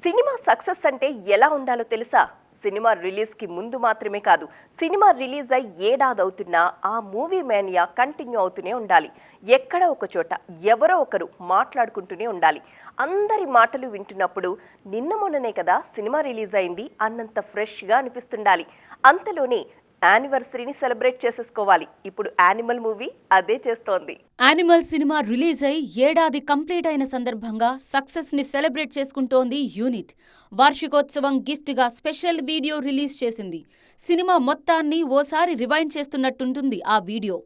Cinema success అంటే ఎలా ఉండాలో తెలుసా? సినిమా రిలీజ్కి ముందు మాత్రమే కాదు, సినిమా రిలీజ్ అయి ఏడాదవుతున్నా ఆ మూవీ మేనియా కంటిన్యూ అవుతూనే ఉండాలి. ఎక్కడ ఒక చోట ఎవరో ఒకరు మాట్లాడుకుంటూనే ఉండాలి. అందరి మాటలు వింటున్నప్పుడు నిన్న మొన్ననే కదా సినిమా రిలీజ్ అయింది అన్నంత ఫ్రెష్గా అనిపిస్తుండాలి. అంతలోనే యానివర్సరీని సెలబ్రేట్ చేసేసుకోవాలి. ఇప్పుడు యానిమల్ మూవీ అదే చేస్తోంది. యానిమల్ సినిమా రిలీజ్ అయి ఏడాది కంప్లీట్ అయిన సందర్భంగా సక్సెస్ ని సెలబ్రేట్ చేసుకుంటోంది యూనిట్. వార్షికోత్సవం గిఫ్ట్ గా స్పెషల్ వీడియో రిలీజ్ చేసింది. సినిమా మొత్తాన్ని ఓసారి రివైండ్ చేస్తున్నట్టుంటుంది ఆ వీడియో.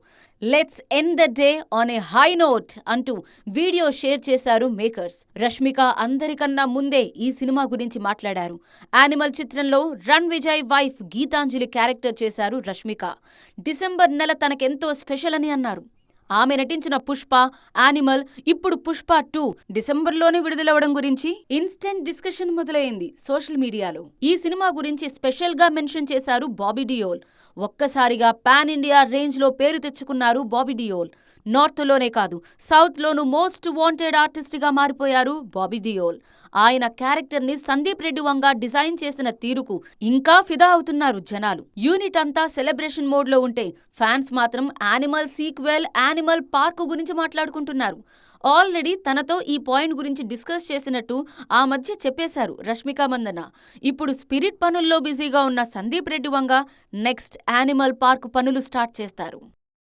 Let's end the day on a high note అంటూ వీడియో షేర్ చేశారు మేకర్స్. రష్మిక అందరికన్నా ముందే ఈ సినిమా గురించి మాట్లాడారు. యానిమల్ చిత్రంలో Ranvijay wife Geetanjali character చేశారు రష్మిక. డిసెంబర్ నెల తనకెంతో స్పెషల్ అని అన్నారు. ఆమె నటించిన పుష్ప, యానిమల్, ఇప్పుడు పుష్ప 2 డిసెంబర్లోనే విడుదలవడం గురించి ఇన్స్టెంట్ డిస్కషన్ మొదలైంది సోషల్ మీడియాలో. ఈ సినిమా గురించి స్పెషల్ గా మెన్షన్ చేశారు బాబీ డియోల్. ఒక్కసారిగా పాన్ ఇండియా రేంజ్ లో పేరు తెచ్చుకున్నారు బాబీ డియోల్. నార్త్ లోనే కాదు, సౌత్ లోనూ మోస్ట్ వాంటెడ్ ఆర్టిస్ట్ గా మారిపోయారు బాబీ డియోల్. ఆయన క్యారెక్టర్ ని సందీప్ రెడ్డి వంగా డిజైన్ చేసిన తీరుకు ఇంకా ఫిదా అవుతున్నారు జనాలు. యూనిట్ అంతా సెలబ్రేషన్ మోడ్ లో ఉంటే ఫ్యాన్స్ మాత్రం యానిమల్ సీక్వెల్, యానిమల్ పార్క్ గురించి మాట్లాడుకుంటున్నారు. ఆల్రెడీ తనతో ఈ పాయింట్ గురించి డిస్కస్ చేసినట్టు ఆ మధ్య చెప్పేశారు రష్మిక మందన. ఇప్పుడు స్పిరిట్ పనుల్లో బిజీగా ఉన్న Sandeep Reddy Vanga next animal park పనులు స్టార్ట్ చేస్తారు.